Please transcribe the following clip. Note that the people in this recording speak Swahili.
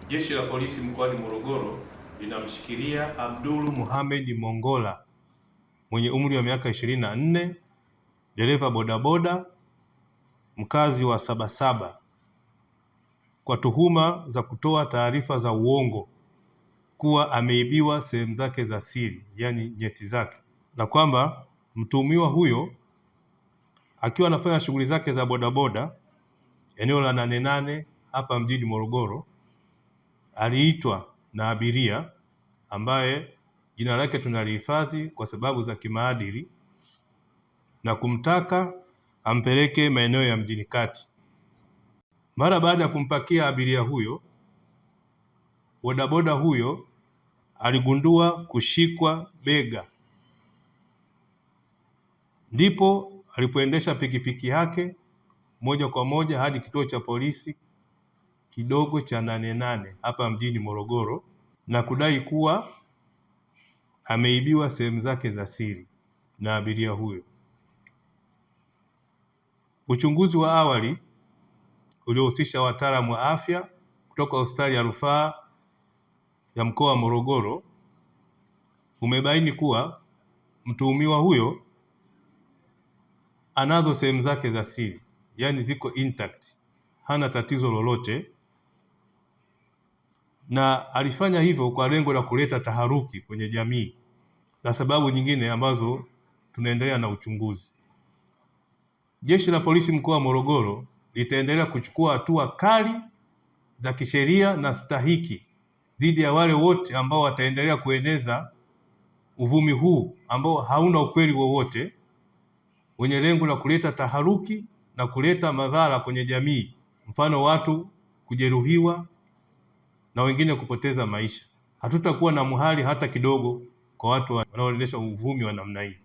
Jeshi la Polisi mkoani Morogoro linamshikilia Abdul Mohamed Mongola mwenye umri wa miaka 24, dereva bodaboda, mkazi wa Sabasaba, kwa tuhuma za kutoa taarifa za uongo kuwa ameibiwa sehemu zake za siri, yani nyeti zake, na kwamba mtuhumiwa huyo akiwa anafanya shughuli zake za bodaboda eneo la 88 hapa mjini Morogoro, aliitwa na abiria ambaye jina lake tunalihifadhi kwa sababu za kimaadili, na kumtaka ampeleke maeneo ya mjini kati. Mara baada ya kumpakia abiria huyo, bodaboda huyo aligundua kushikwa bega, ndipo alipoendesha pikipiki yake moja kwa moja hadi kituo cha polisi kidogo cha 88 hapa mjini Morogoro na kudai kuwa ameibiwa sehemu zake za siri na abiria huyo. Uchunguzi wa awali uliohusisha wataalamu wa afya kutoka hospitali ya rufaa ya mkoa wa Morogoro umebaini kuwa mtuhumiwa huyo anazo sehemu zake za siri, yani ziko intact, hana tatizo lolote, na alifanya hivyo kwa lengo la kuleta taharuki kwenye jamii na sababu nyingine ambazo tunaendelea na uchunguzi. Jeshi la Polisi mkoa wa Morogoro litaendelea kuchukua hatua kali za kisheria na stahiki dhidi ya wale wote ambao wataendelea kueneza uvumi huu ambao hauna ukweli wowote, wenye lengo la kuleta taharuki na kuleta madhara kwenye jamii, mfano watu kujeruhiwa na wengine kupoteza maisha. Hatutakuwa na muhali hata kidogo kwa watu wanaoendesha uvumi wa namna hii.